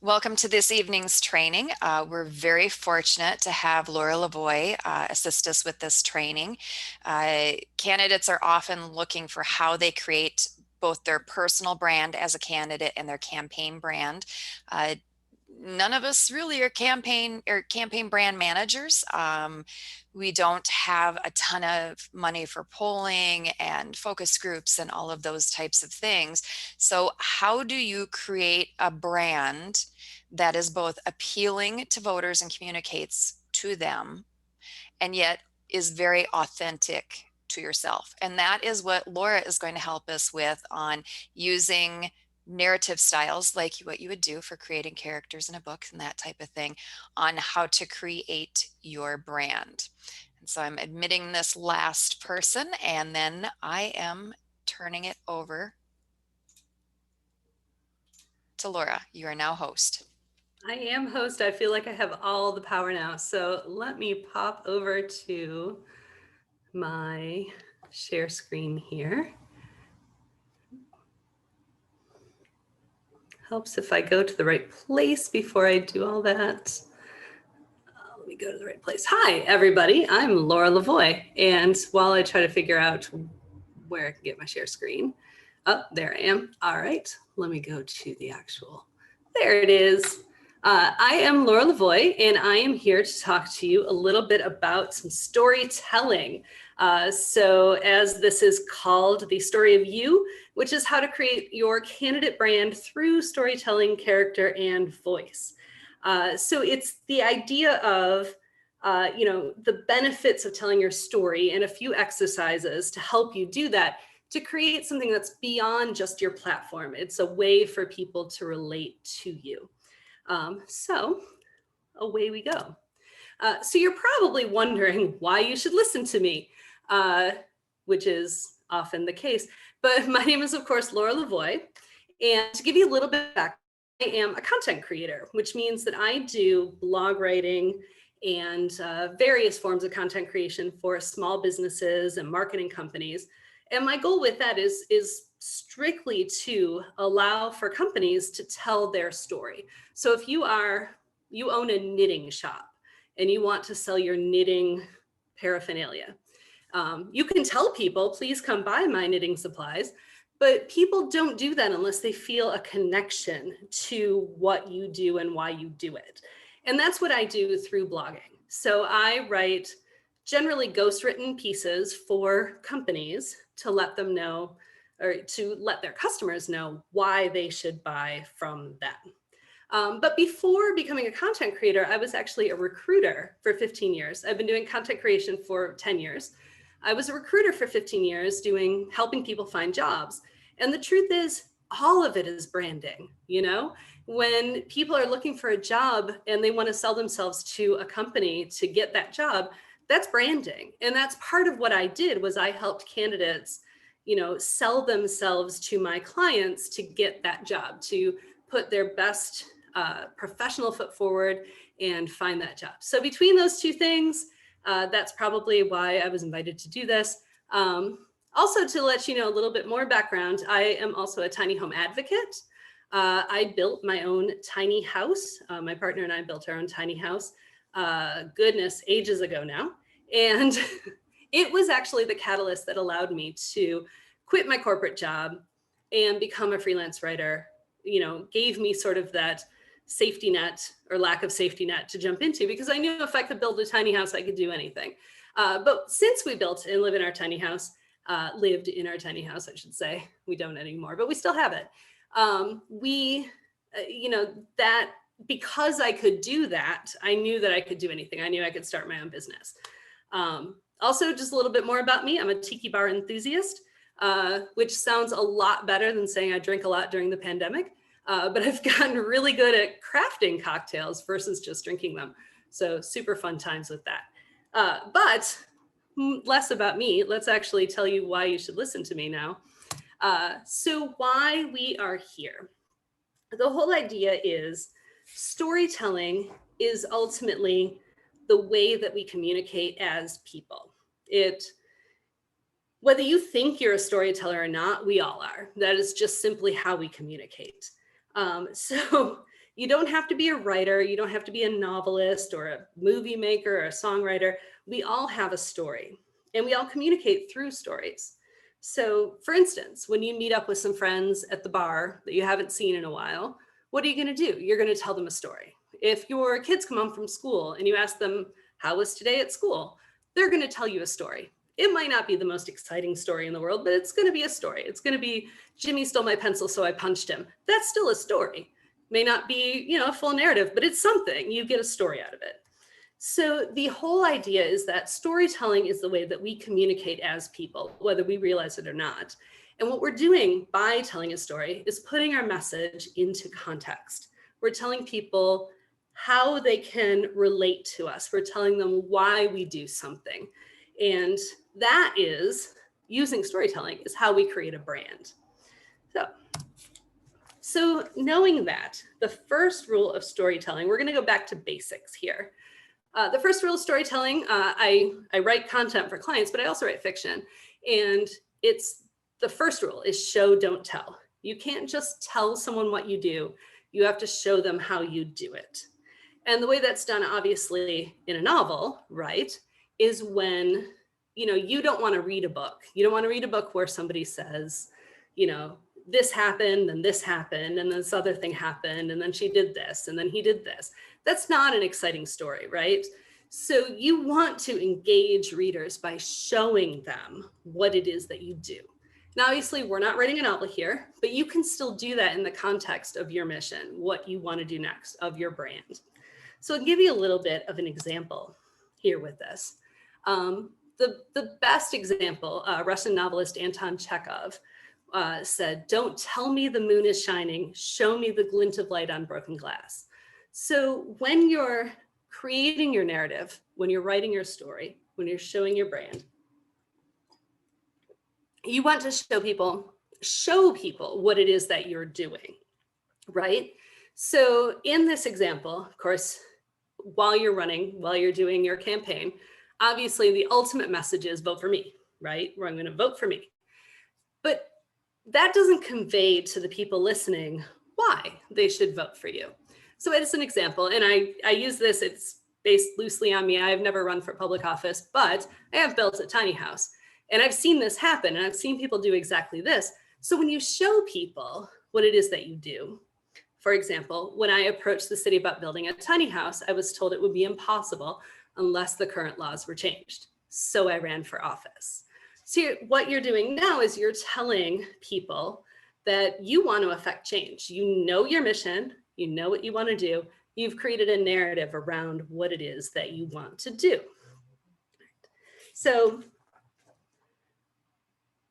Welcome to this evening's training. We're very fortunate to have Laura LaVoie assist us with this training. Candidates are often looking for how they create both their personal brand as a candidate and their campaign brand. None of us really are campaign brand managers. We don't have a ton of money for polling and focus groups and all of those types of things. So how do you create a brand that is both appealing to voters and communicates to them, and yet is very authentic to yourself? And that is what Laura is going to help us with, on using narrative styles like what you would do for creating characters in a book and that type of thing, on how to create your brand. And so I'm admitting this last person, and then I am turning it over to Laura. You are now host. I am host. I feel like I have all the power now. So let me pop over to my share screen here. Helps if I go to the right place before I do all that. Let me go to the right place. Hi, everybody. I'm Laura LaVoie. And while I try to figure out where I can get my share screen, oh, there I am. All right, let me go to the actual, there it is. I am Laura LaVoie, and I am here to talk to you a little bit about some storytelling. So as this is called, the story of you, which is how to create your candidate brand through storytelling, character, and voice. So it's the idea of the benefits of telling your story and a few exercises to help you do that, to create something that's beyond just your platform. It's a way for people to relate to you. So away we go. So you're probably wondering why you should listen to me, which is often the case. But my name is, of course, Laura LaVoie. And to give you a little bit back, I am a content creator, which means that I do blog writing and various forms of content creation for small businesses and marketing companies. And my goal with that is strictly to allow for companies to tell their story. So if you own a knitting shop and you want to sell your knitting paraphernalia, you can tell people, please come buy my knitting supplies, but people don't do that unless they feel a connection to what you do and why you do it. And that's what I do through blogging. So I write generally ghostwritten pieces for companies to let them know, or to let their customers know why they should buy from them. But before becoming a content creator, I was actually a recruiter for 15 years. I've been doing content creation for 10 years. I was a recruiter for 15 years helping people find jobs. And the truth is, all of it is branding. When people are looking for a job and they want to sell themselves to a company to get that job, that's branding. And that's part of what I did. Was I helped candidates, sell themselves to my clients to get that job, to put their best professional foot forward and find that job. So between those two things, that's probably why I was invited to do this. Also, to let you know a little bit more background, I am also a tiny home advocate. I built my own tiny house. My partner and I built our own tiny house, goodness, ages ago now. And it was actually the catalyst that allowed me to quit my corporate job and become a freelance writer. Gave me sort of that safety net, or lack of safety net, to jump into, because I knew if I could build a tiny house, I could do anything. But since we built and lived in our tiny house, I should say, we don't anymore, but we still have it. That because I could do that, I knew that I could do anything. I knew I could start my own business. Also, just a little bit more about me. I'm a tiki bar enthusiast, which sounds a lot better than saying I drink a lot during the pandemic. But I've gotten really good at crafting cocktails versus just drinking them. So super fun times with that. But less about me. Let's actually tell you why you should listen to me now. So why we are here. The whole idea is storytelling is ultimately the way that we communicate as people. Whether you think you're a storyteller or not, we all are. That is just simply how we communicate. So, You don't have to be a writer. You don't have to be a novelist or a movie maker or a songwriter. We all have a story, and we all communicate through stories. So for instance, when you meet up with some friends at the bar that you haven't seen in a while, what are you going to do? You're going to tell them a story. If your kids come home from school and you ask them, how was today at school? They're going to tell you a story. It might not be the most exciting story in the world, but it's going to be a story. It's going to be, Jimmy stole my pencil, so I punched him. That's still a story. May not be, a full narrative, but it's something. You get a story out of it. So the whole idea is that storytelling is the way that we communicate as people, whether we realize it or not. And what we're doing by telling a story is putting our message into context. We're telling people how they can relate to us. We're telling them why we do something. And that is, using storytelling is how we create a brand. So knowing that, the first rule of storytelling, we're going to go back to basics here. The first rule of storytelling, I write content for clients, but I also write fiction. And the first rule is show, don't tell. You can't just tell someone what you do. You have to show them how you do it. And the way that's done, obviously, in a novel, right, is when, you don't want to read a book. You don't want to read a book where somebody says, this happened and this happened and this other thing happened and then she did this and then he did this. That's not an exciting story, right? So you want to engage readers by showing them what it is that you do. Now, obviously, we're not writing a novel here, but you can still do that in the context of your mission, what you want to do next, of your brand. So I'll give you a little bit of an example here with this. The best example, Russian novelist Anton Chekhov said, "Don't tell me the moon is shining, show me the glint of light on broken glass." So when you're creating your narrative, when you're writing your story, when you're showing your brand, you want to show people what it is that you're doing, right? So in this example, of course, while you're doing your campaign, obviously the ultimate message is vote for me, right? Where I'm going to vote for me. But that doesn't convey to the people listening why they should vote for you. So it's an example, and I use this, it's based loosely on me. I've never run for public office, but I have built a tiny house. And I've seen this happen, and I've seen people do exactly this. So when you show people what it is that you do, for example, when I approached the city about building a tiny house, I was told it would be impossible unless the current laws were changed. So I ran for office. So what you're doing now is you're telling people that you want to affect change. You know your mission, you know what you want to do. You've created a narrative around what it is that you want to do. So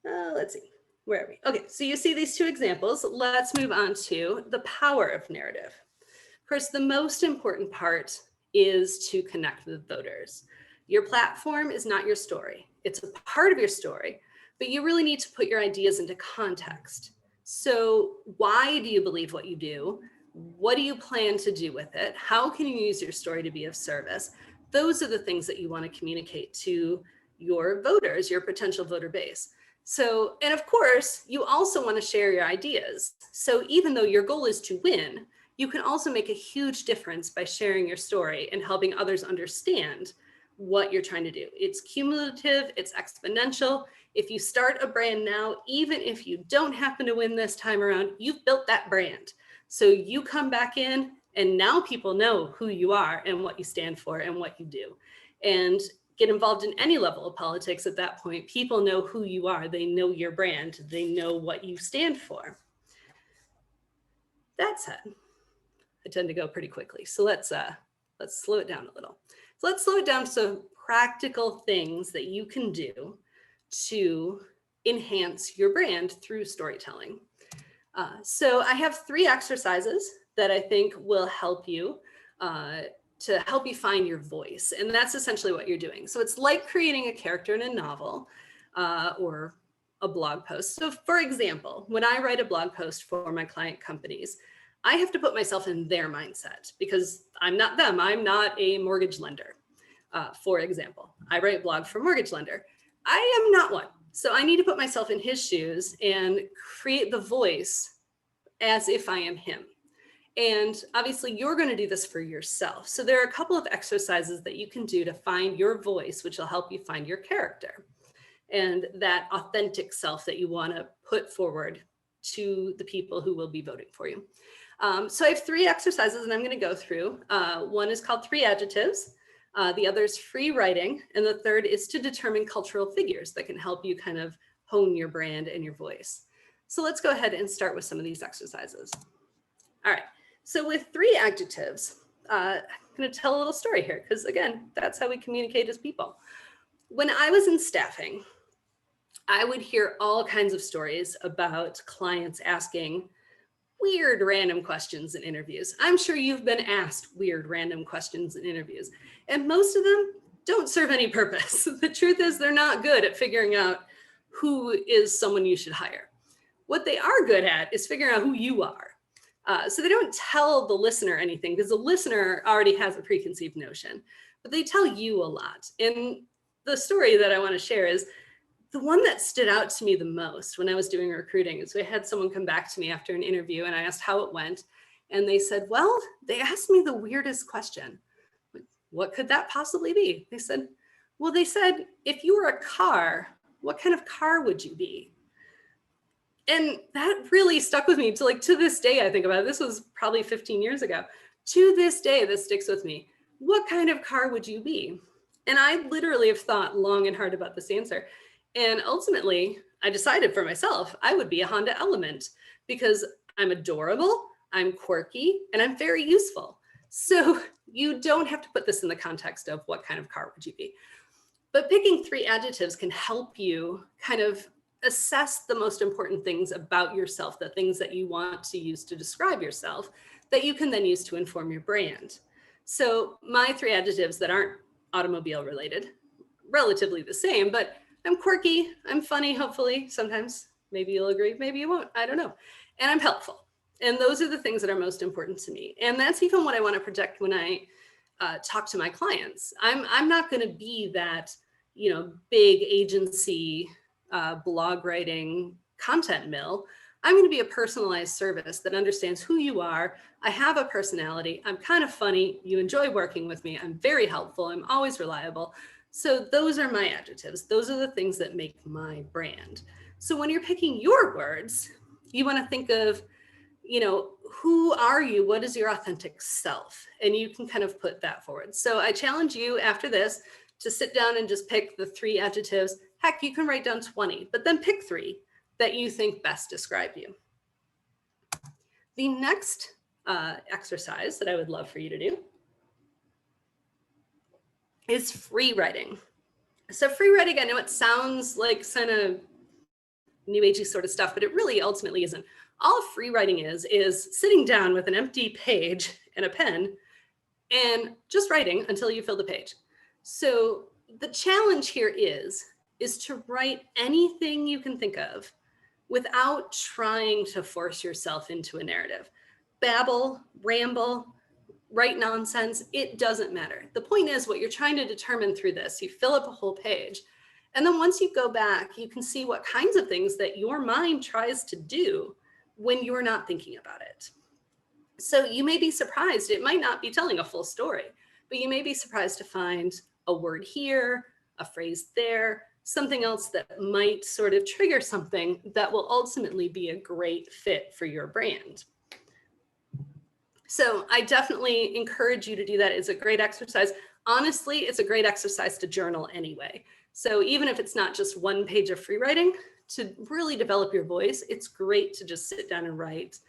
let's see, where are we? Okay, so you see these two examples. Let's move on to the power of narrative. Of course, the most important part is to connect with voters. Your platform is not your story. It's a part of your story, but you really need to put your ideas into context. So why do you believe what you do? What do you plan to do with it? How can you use your story to be of service? Those are the things that you want to communicate to your voters, your potential voter base. So, and of course, you also want to share your ideas. So even though your goal is to win, you can also make a huge difference by sharing your story and helping others understand what you're trying to do. It's cumulative, it's exponential. If you start a brand now, even if you don't happen to win this time around, you've built that brand. So you come back in and now people know who you are and what you stand for and what you do. And get involved in any level of politics at that point. People know who you are. They know your brand. They know what you stand for. That said, I tend to go pretty quickly. So let's slow it down a little. So let's slow it down to some practical things that you can do to enhance your brand through storytelling. So I have 3 exercises that I think will help you to help you find your voice. And that's essentially what you're doing. So it's like creating a character in a novel or a blog post. So for example, when I write a blog post for my client companies, I have to put myself in their mindset because I'm not them. I'm not a mortgage lender. For example, I write a blog for a mortgage lender. I am not one. So I need to put myself in his shoes and create the voice as if I am him. And obviously you're going to do this for yourself. So there are a couple of exercises that you can do to find your voice, which will help you find your character and that authentic self that you want to put forward to the people who will be voting for you. So I have 3 exercises and I'm going to go through. One is called 3 adjectives. The other is free writing. And the third is to determine cultural figures that can help you kind of hone your brand and your voice. So let's go ahead and start with some of these exercises. All right. So with 3 adjectives, I'm going to tell a little story here because, again, that's how we communicate as people. When I was in staffing, I would hear all kinds of stories about clients asking weird random questions in interviews. I'm sure you've been asked weird random questions in interviews, and most of them don't serve any purpose. The truth is they're not good at figuring out who is someone you should hire. What they are good at is figuring out who you are. So they don't tell the listener anything because the listener already has a preconceived notion, but they tell you a lot. And the story that I want to share is the one that stood out to me the most when I was doing recruiting. So I had someone come back to me after an interview and I asked how it went. And they said, well, they asked me the weirdest question. What could that possibly be? They said, if you were a car, what kind of car would you be? And that really stuck with me to this day. I think about it. This was probably 15 years ago. To this day, this sticks with me. What kind of car would you be? And I literally have thought long and hard about this answer. And ultimately, I decided for myself, I would be a Honda Element because I'm adorable, I'm quirky, and I'm very useful. So you don't have to put this in the context of what kind of car would you be. But picking 3 adjectives can help you kind of assess the most important things about yourself, the things that you want to use to describe yourself that you can then use to inform your brand. So my 3 adjectives that aren't automobile related, relatively the same, but I'm quirky, I'm funny, hopefully, sometimes, maybe you'll agree, maybe you won't, I don't know. And I'm helpful. And those are the things that are most important to me. And that's even what I want to project when I talk to my clients. I'm not going to be that, big agency blog writing content mill. I'm going to be a personalized service that understands who you are. I have a personality. I'm kind of funny. You enjoy working with me. I'm very helpful. I'm always reliable. So those are my adjectives. Those are the things that make my brand. So when you're picking your words, you want to think of, who are you? What is your authentic self? And you can kind of put that forward. So I challenge you after this to sit down and just pick the 3 adjectives. Heck, you can write down 20, but then pick 3 that you think best describe you. The next exercise that I would love for you to do is free writing. So free writing, I know it sounds like kind of new agey sort of stuff, but it really ultimately isn't. All free writing is sitting down with an empty page and a pen and just writing until you fill the page. So the challenge here is to write anything you can think of without trying to force yourself into a narrative. Babble, ramble, write nonsense, it doesn't matter. The point is what you're trying to determine through this. You fill up a whole page. And then once you go back, you can see what kinds of things that your mind tries to do when you're not thinking about it. So you may be surprised. It might not be telling a full story, but you may be surprised to find a word here, a phrase there, something else that might sort of trigger something that will ultimately be a great fit for your brand. So I definitely encourage you to do that. It's a great exercise. Honestly, it's a great exercise to journal anyway. So even if it's not just 1 page of free writing, to really develop your voice, it's great to just sit down and write.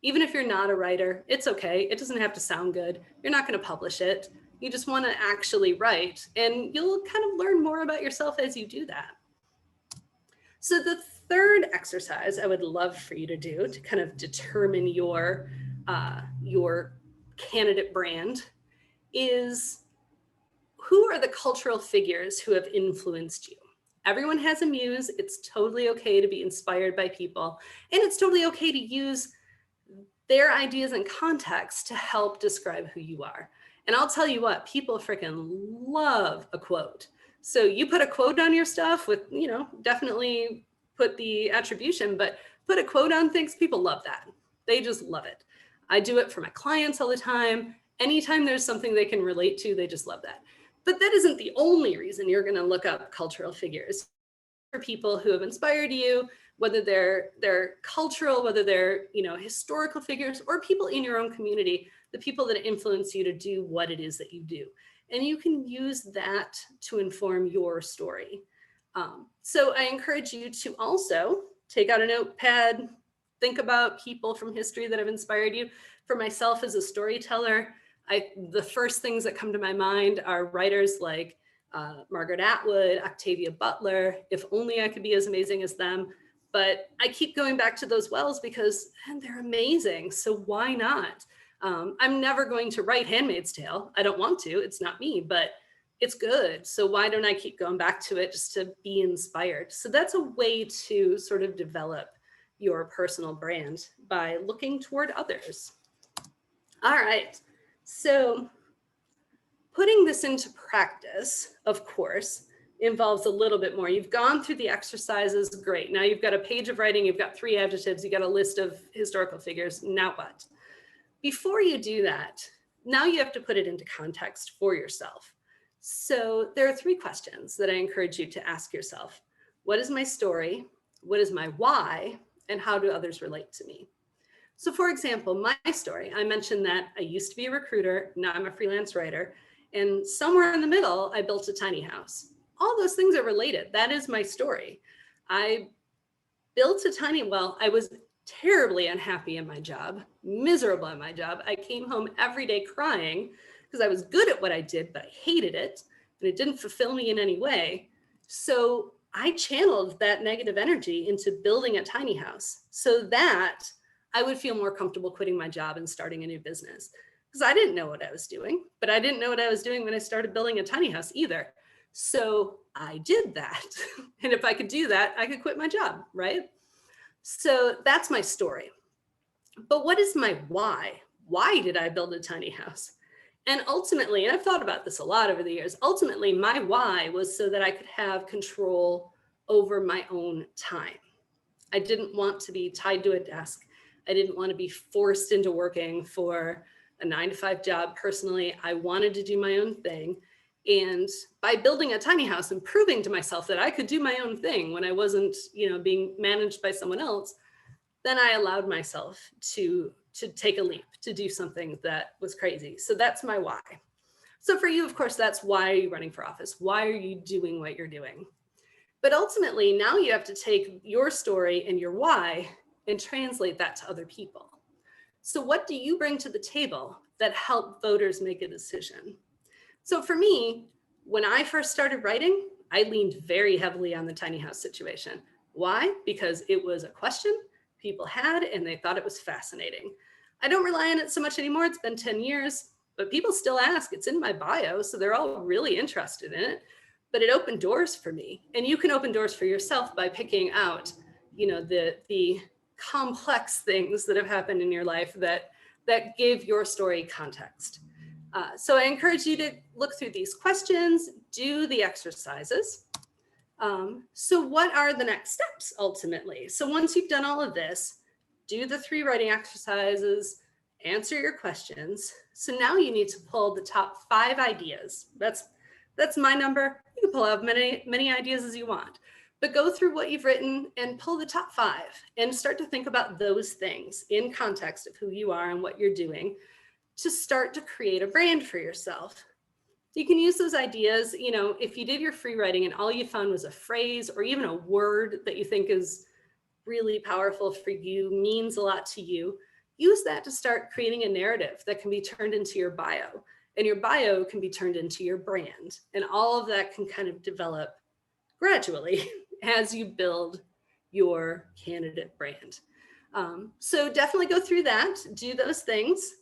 Even if you're not a writer, it's okay. It doesn't have to sound good. You're not going to publish it. You just want to actually write, and you'll kind of learn more about yourself as you do that. So the third exercise I would love for you to do to kind of determine your candidate brand is, who are the cultural figures who have influenced you? Everyone has a muse. It's totally okay to be inspired by people, and it's totally okay to use their ideas and context to help describe who you are. And I'll tell you what, people freaking love a quote. So you put a quote on your stuff with, definitely put the attribution, but put a quote on things, people love that. They just love it. I do it for my clients all the time. Anytime there's something they can relate to, they just love that. But that isn't the only reason you're going to look up cultural figures. For people who have inspired you, whether they're cultural, whether they're historical figures, or people in your own community, the people that influence you to do what it is that you do. And you can use that to inform your story. So I encourage you to also take out a notepad, think about people from history that have inspired you. For myself as a storyteller, the first things that come to my mind are writers like Margaret Atwood, Octavia Butler. If only I could be as amazing as them. But I keep going back to those wells because they're amazing. So why not? I'm never going to write Handmaid's Tale. I don't want to. It's not me, but it's good. So why don't I keep going back to it just to be inspired? So that's a way to sort of develop your personal brand by looking toward others. All right. So putting this into practice, of course, involves a little bit more. You've gone through the exercises, great. Now you've got a page of writing, you've got 3 adjectives, you've got a list of historical figures, now what? Before you do that, now you have to put it into context for yourself. So there are 3 questions that I encourage you to ask yourself. What is my story? What is my why? And how do others relate to me? So for example, my story, I mentioned that I used to be a recruiter, now I'm a freelance writer, and somewhere in the middle, I built a tiny house. All those things are related. That is my story. I built a tiny, I was terribly unhappy in my job, miserable in my job. I came home every day crying because I was good at what I did, but I hated it and it didn't fulfill me in any way. So I channeled that negative energy into building a tiny house so that I would feel more comfortable quitting my job and starting a new business. Because I didn't know what I was doing, but I didn't know what I was doing when I started building a tiny house either. So I did that. And if I could do that, I could quit my job, right? So that's my story. But what is my why? Why did I build a tiny house? And ultimately, and I've thought about this a lot over the years, ultimately my why was so that I could have control over my own time. I didn't want to be tied to a desk. I didn't want to be forced into working for a 9-to-5 job. Personally, I wanted to do my own thing. And by building a tiny house and proving to myself that I could do my own thing when I wasn't, being managed by someone else, then I allowed myself to take a leap, to do something that was crazy. So that's my why. So for you, of course, that's why are you running for office? Why are you doing what you're doing? But ultimately, now you have to take your story and your why and translate that to other people. So what do you bring to the table that help voters make a decision? So for me, when I first started writing, I leaned very heavily on the tiny house situation. Why? Because it was a question people had and they thought it was fascinating. I don't rely on it so much anymore. It's been 10 years, but people still ask. It's in my bio, so they're all really interested in it. But it opened doors for me. And you can open doors for yourself by picking out, the complex things that have happened in your life that give your story context. So I encourage you to look through these questions, do the exercises. So what are the next steps ultimately? So once you've done all of this, do the 3 writing exercises, answer your questions. So now you need to pull the top 5 ideas. That's my number. You can pull out many ideas as you want, but go through what you've written and pull the top 5 and start to think about those things in context of who you are and what you're doing to start to create a brand for yourself. You can use those ideas, if you did your free writing and all you found was a phrase or even a word that you think is really powerful for you, means a lot to you, use that to start creating a narrative that can be turned into your bio. And your bio can be turned into your brand. And all of that can kind of develop gradually as you build your candidate brand. So definitely go through that, do those things.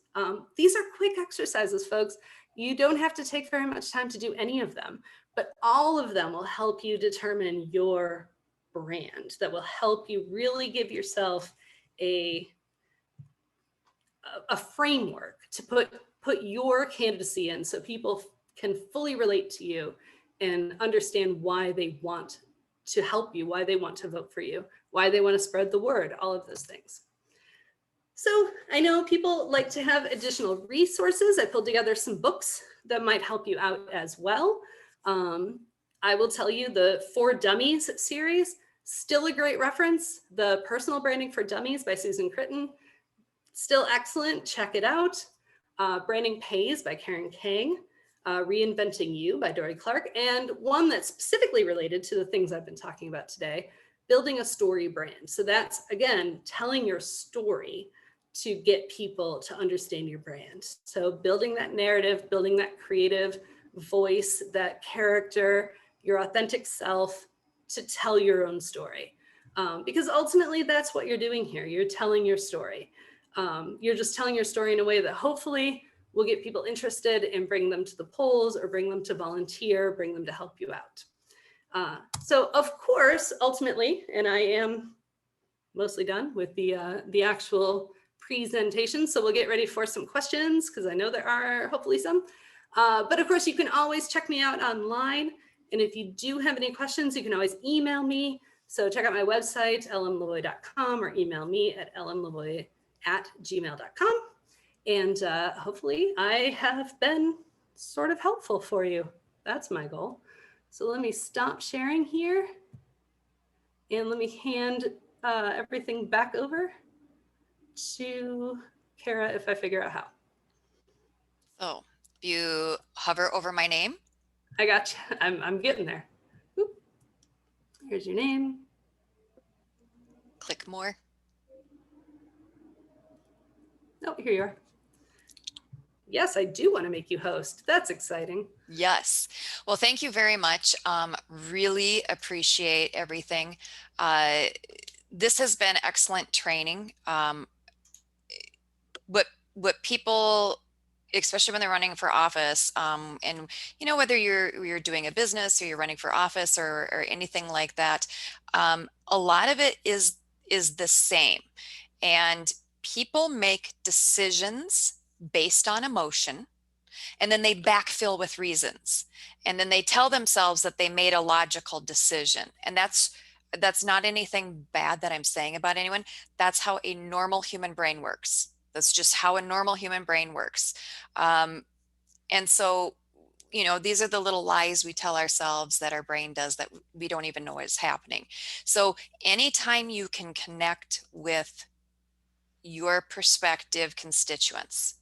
These are quick exercises, folks. You don't have to take very much time to do any of them, but all of them will help you determine your brand, that will help you really give yourself a framework to put your candidacy in so people can fully relate to you and understand why they want to help you, why they want to vote for you, why they want to spread the word, all of those things. So I know people like to have additional resources. I pulled together some books that might help you out as well. Um, I will tell you the For Dummies series, still a great reference. The Personal Branding for Dummies by Susan Critton, still excellent. Check it out. Branding Pays by Karen Kang. Reinventing You by Dory Clark, and one that's specifically related to the things I've been talking about today, Building a Story Brand. So that's, again, telling your story to get people to understand your brand. So building that narrative, building that creative voice, that character, your authentic self to tell your own story. Because ultimately that's what you're doing here. You're telling your story. You're just telling your story in a way that hopefully will get people interested and bring them to the polls or bring them to volunteer, bring them to help you out. So of course, ultimately, and I am mostly done with the actual presentation. So we'll get ready for some questions because I know there are hopefully some. But of course, you can always check me out online. And if you do have any questions, you can always email me. So check out my website, lmlavoie.com, or email me at lmlavoie@gmail.com. And hopefully I have been sort of helpful for you. That's my goal. So let me stop sharing here and let me hand everything back over to Kara if I figure out how. So if you hover over my name. I got you. I'm getting there. Oop. Here's your name. Click more. Oh, here you are. Yes, I do want to make you host. That's exciting. Yes. Well, thank you very much. Really appreciate everything. This has been excellent training. What people, especially when they're running for office, and whether you're doing a business or you're running for office or anything like that, a lot of it is the same, and people make decisions based on emotion, and then they backfill with reasons, and then they tell themselves that they made a logical decision, and that's not anything bad that I'm saying about anyone. That's how a normal human brain works. That's just how a normal human brain works. And so, these are the little lies we tell ourselves that our brain does that we don't even know is happening. So anytime you can connect with your prospective constituents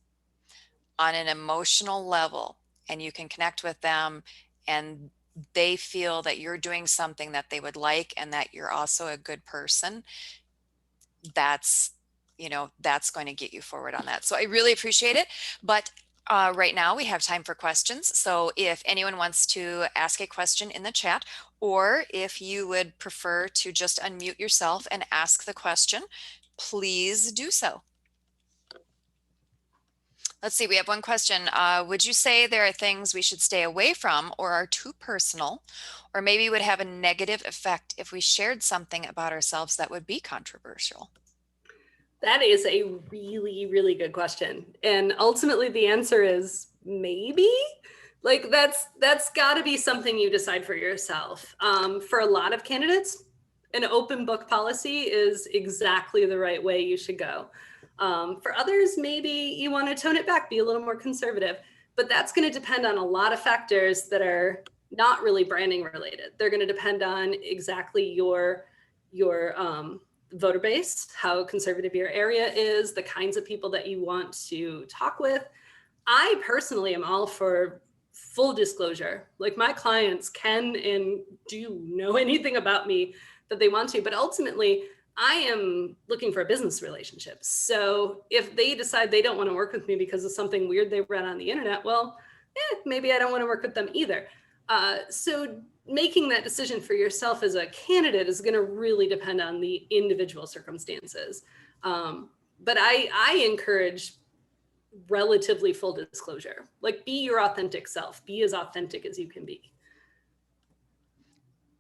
on an emotional level, and you can connect with them, and they feel that you're doing something that they would like and that you're also a good person, that's that's going to get you forward on that. So I really appreciate it. But right now we have time for questions. So if anyone wants to ask a question in the chat, or if you would prefer to just unmute yourself and ask the question, please do so. Let's see, we have one question. Would you say there are things we should stay away from or are too personal, or maybe would have a negative effect if we shared something about ourselves that would be controversial? That is a really, really good question. And ultimately the answer is maybe. Like that's got to be something you decide for yourself. For a lot of candidates, an open book policy is exactly the right way you should go. For others, maybe you want to tone it back, be a little more conservative, but that's going to depend on a lot of factors that are not really branding related. They're going to depend on exactly your voter base, how conservative your area is, the kinds of people that you want to talk with. I personally am all for full disclosure. Like my clients can and do know anything about me that they want to, but ultimately I am looking for a business relationship. So if they decide they don't want to work with me because of something weird they read on the internet, well, maybe I don't want to work with them either. So making that decision for yourself as a candidate is going to really depend on the individual circumstances. But I encourage relatively full disclosure. Like be your authentic self, be as authentic as you can be.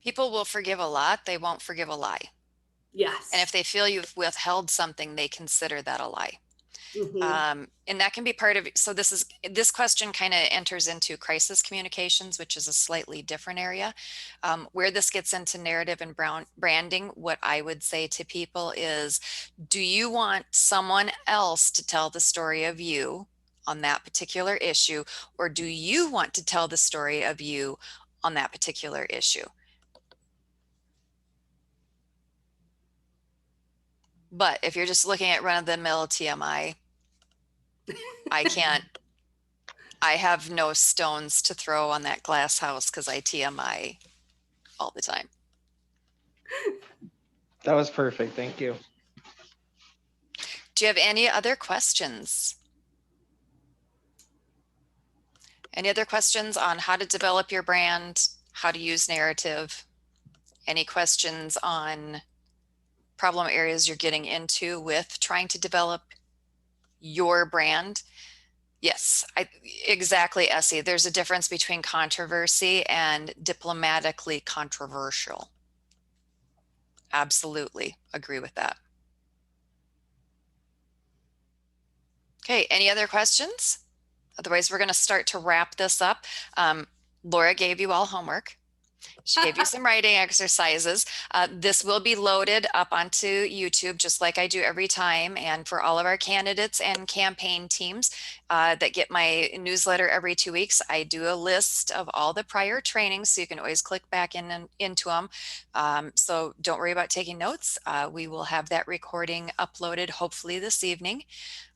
People will forgive a lot, they won't forgive a lie. Yes. And if they feel you've withheld something, they consider that a lie. Mm-hmm. And that can be part of, so this question kind of enters into crisis communications, which is a slightly different area. Where this gets into narrative and branding, what I would say to people is, do you want someone else to tell the story of you on that particular issue, or do you want to tell the story of you on that particular issue? But if you're just looking at run-of-the-mill TMI, I can't, I have no stones to throw on that glass house because I TMI all the time. That was perfect. Thank you. Do you have any other questions? Any other questions on how to develop your brand, how to use narrative? Any questions on problem areas you're getting into with trying to develop your brand? Yes, exactly, Essie. There's a difference between controversy and diplomatically controversial. Absolutely agree with that. Okay, any other questions? Otherwise, we're going to start to wrap this up. Laura gave you all homework. She gave you some writing exercises. This will be loaded up onto YouTube, just like I do every time. And for all of our candidates and campaign teams that get my newsletter every 2 weeks, I do a list of all the prior trainings, so you can always click back into them. So don't worry about taking notes. We will have that recording uploaded hopefully this evening.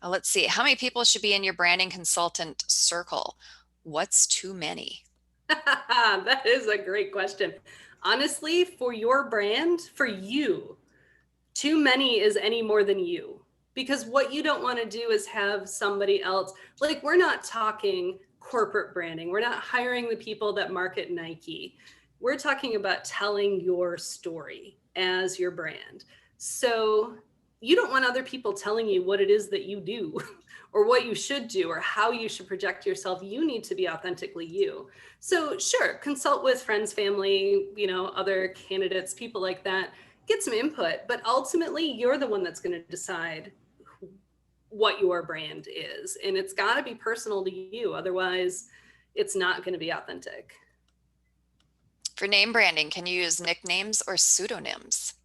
Let's see, how many people should be in your branding consultant circle? What's too many? That is a great question. Honestly, for your brand, for you, too many is any more than you. Because what you don't want to do is have somebody else, like, we're not talking corporate branding. We're not hiring the people that market Nike. We're talking about telling your story as your brand. So you don't want other people telling you what it is that you do or what you should do or how you should project yourself. You need to be authentically you. So sure, consult with friends, family, other candidates, people like that. Get some input, but ultimately you're the one that's going to decide what your brand is. And it's got to be personal to you. Otherwise, it's not going to be authentic. For name branding, can you use nicknames or pseudonyms?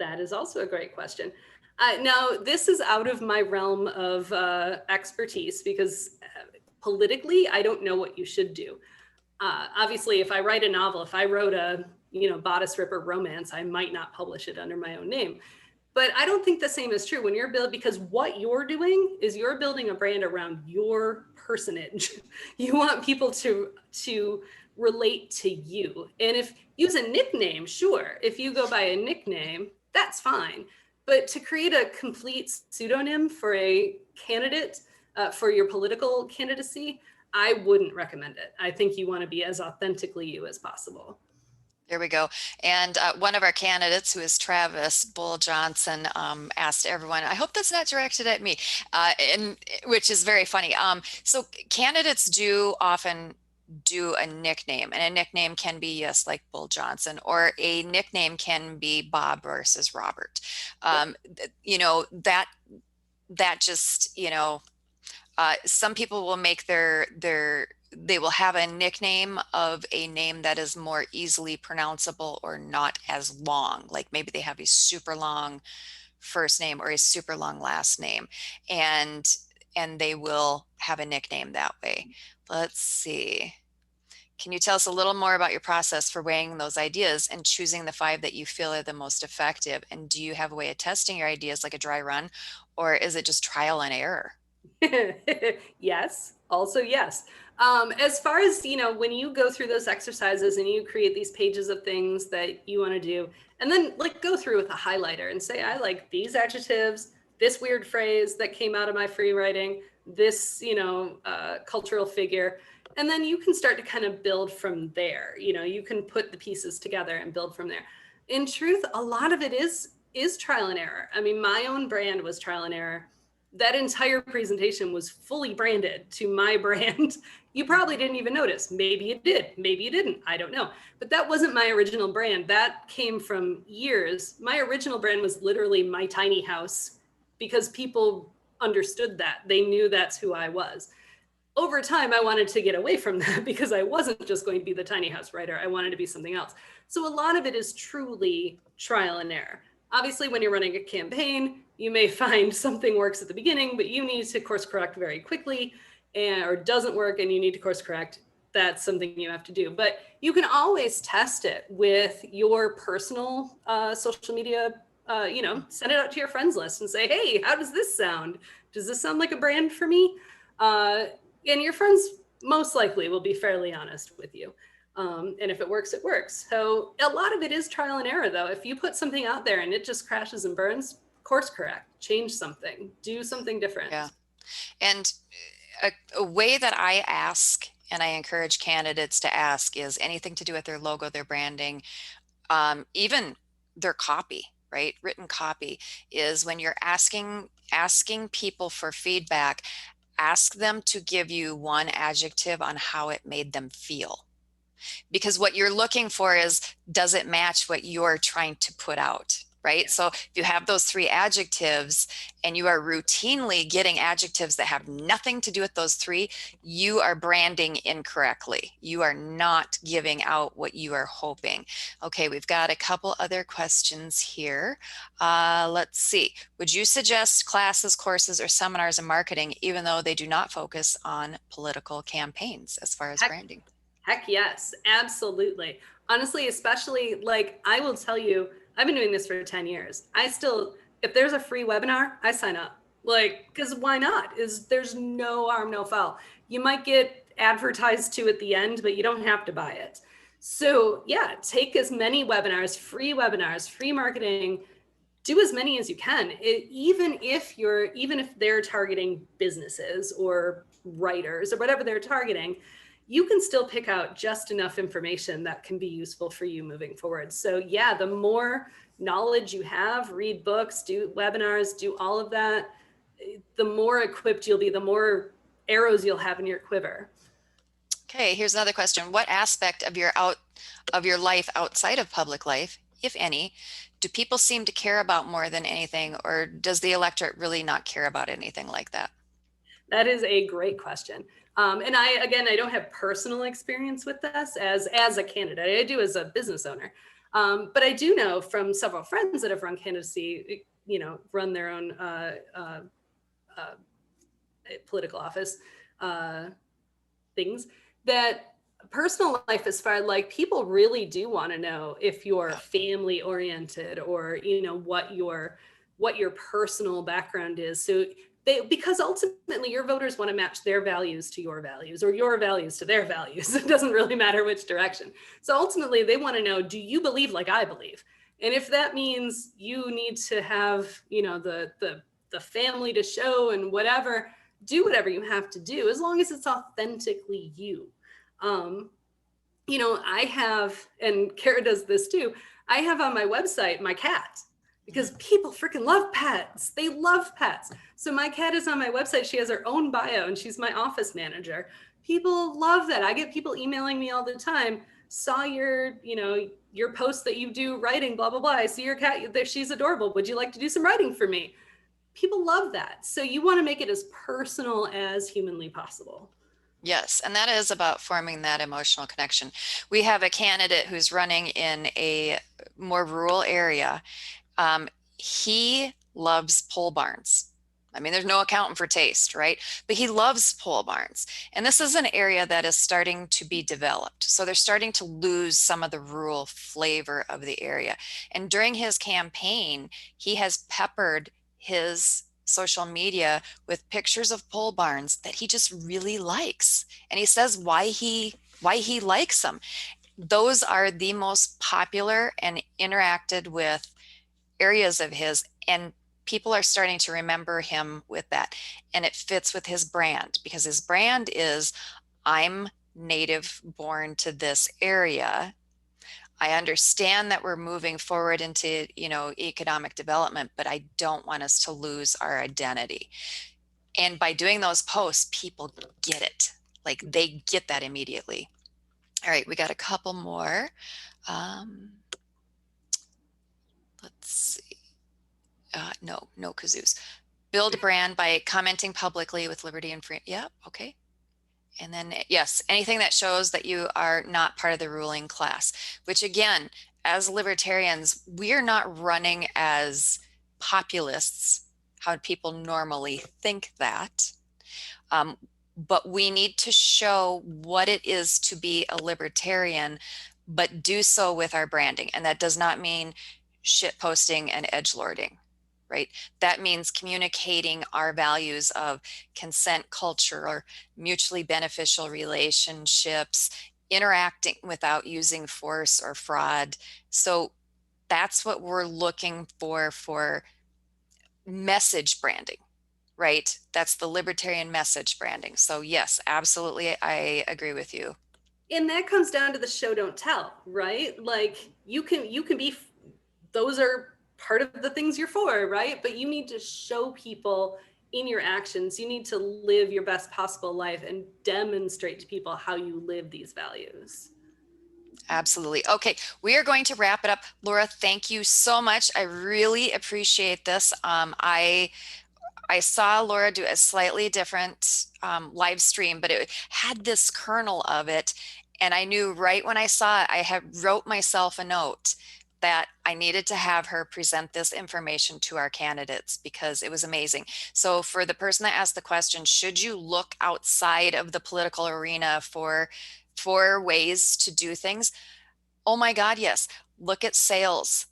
That is also a great question. Now, this is out of my realm of expertise because politically, I don't know what you should do. Obviously, if I write a novel, if I wrote a bodice ripper romance, I might not publish it under my own name. But I don't think the same is true when you're building, because what you're doing is you're building a brand around your personage. You want people to relate to you. And if use a nickname, sure. If you go by a nickname, that's fine. But to create a complete pseudonym for a candidate, for your political candidacy, I wouldn't recommend it. I think you want to be as authentically you as possible. There we go. And one of our candidates, who is Travis Bull Johnson, asked everyone, I hope that's not directed at me, and which is very funny. So candidates do often do a nickname, and a nickname can be, yes, like Bull Johnson, or a nickname can be Bob versus Robert. That just, some people will make they will have a nickname of a name that is more easily pronounceable or not as long. Like maybe they have a super long first name or a super long last name, and they will have a nickname that way. Let's see. Can you tell us a little more about your process for weighing those ideas and choosing the 5 that you feel are the most effective? And do you have a way of testing your ideas like a dry run, or is it just trial and error? Yes, also yes. As far as, when you go through those exercises and you create these pages of things that you want to do, and then go through with a highlighter and say, I like these adjectives, this weird phrase that came out of my free writing, this, cultural figure. And then you can start to kind of build from there. You can put the pieces together and build from there. In truth, a lot of it is trial and error. I mean, my own brand was trial and error. That entire presentation was fully branded to my brand. You probably didn't even notice. Maybe you did, maybe you didn't, I don't know. But that wasn't my original brand. That came from years. My original brand was literally my tiny house, because people understood that. They knew that's who I was. Over time, I wanted to get away from that because I wasn't just going to be the tiny house writer. I wanted to be something else. So a lot of it is truly trial and error. Obviously, when you're running a campaign, you may find something works at the beginning, but you need to course correct very quickly, or doesn't work and you need to course correct. That's something you have to do. But you can always test it with your personal social media. Send it out to your friends list and say, hey, how does this sound? Does this sound like a brand for me? And your friends most likely will be fairly honest with you. And if it works, it works. So a lot of it is trial and error, though. If you put something out there and it just crashes and burns, course correct, change something, do something different. Yeah. And a way that I ask, and I encourage candidates to ask, is anything to do with their logo, their branding, even their copy, right? Written copy, is when you're asking people for feedback, ask them to give you one adjective on how it made them feel. Because what you're looking for is, does it match what you're trying to put out? Right. Yeah. So if you have those three adjectives and you are routinely getting adjectives that have nothing to do with those three, you are branding incorrectly. You are not giving out what you are hoping. Okay, we've got a couple other questions here. Let's see. Would you suggest classes, courses, or seminars in marketing, even though they do not focus on political campaigns as far as branding? Heck yes, absolutely. Honestly, especially like I will tell you, I've been doing this for 10 years. If there's a free webinar, I sign up. Like, because why not? There's no harm, no foul. You might get advertised to at the end, but you don't have to buy it. So yeah, take as many webinars, free marketing, do as many as you can. Even if they're targeting businesses or writers or whatever they're targeting, you can still pick out just enough information that can be useful for you moving forward. So yeah, the more knowledge you have, read books, do webinars, do all of that, the more equipped you'll be, the more arrows you'll have in your quiver. Okay, here's another question. What aspect of your life outside of public life, if any, do people seem to care about more than anything, or does the electorate really not care about anything like that? That is a great question. And I don't have personal experience with this as a candidate. I do as a business owner. But I do know from several friends that have run candidacy, run their own political office things, that personal life as far like people really do want to know if you're family oriented or what your personal background is. So because ultimately your voters want to match their values to your values or your values to their values. It doesn't really matter which direction. So ultimately they want to know, do you believe like I believe? And if that means you need to have, the family to show and whatever, do whatever you have to do as long as it's authentically you. I have, and Kara does this too, I have on my website my cat, because people freaking love pets. They love pets. So my cat is on my website. She has her own bio and she's my office manager. People love that. I get people emailing me all the time. Saw your post that you do writing, blah, blah, blah. I see your cat. She's adorable. Would you like to do some writing for me? People love that. So you want to make it as personal as humanly possible. Yes, and that is about forming that emotional connection. We have a candidate who's running in a more rural area. He loves pole barns. I mean, there's no accountant for taste, right? But he loves pole barns. And this is an area that is starting to be developed. So they're starting to lose some of the rural flavor of the area. And during his campaign, he has peppered his social media with pictures of pole barns that he just really likes. And he says why he likes them. Those are the most popular and interacted with areas of his, and people are starting to remember him with that. And it fits with his brand, because his brand is, I'm native born to this area. I understand that we're moving forward into, economic development, but I don't want us to lose our identity. And by doing those posts, people get it. Like they get that immediately. All right, we got a couple more. Let's see. No kazoos. Build a brand by commenting publicly with liberty and free. Yep. Okay. And then, yes, anything that shows that you are not part of the ruling class, which again, as libertarians, we are not running as populists, how people normally think that. But we need to show what it is to be a libertarian, but do so with our branding. And that does not mean shit posting and edgelording, right? That means communicating our values of consent culture or mutually beneficial relationships, interacting without using force or fraud. So that's what we're looking for message branding, right? That's the libertarian message branding. So yes, absolutely, I agree with you. And that comes down to the show don't tell, right? Like you can be, those are part of the things you're for, right? But you need to show people in your actions, you need to live your best possible life and demonstrate to people how you live these values. Absolutely. Okay, we are going to wrap it up. Laura, thank you so much. I really appreciate this. I saw Laura do a slightly different live stream, but it had this kernel of it. And I knew right when I saw it, I had wrote myself a note that I needed to have her present this information to our candidates because it was amazing. So for the person that asked the question, should you look outside of the political arena for ways to do things? Oh my God, yes. Look at sales.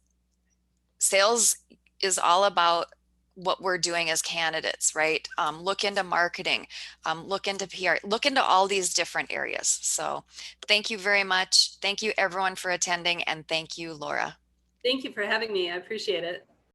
Sales is all about what we're doing as candidates, right? Look into marketing, look into PR, look into all these different areas. So thank you very much. Thank you everyone for attending, and thank you, Laura. Thank you for having me. I appreciate it.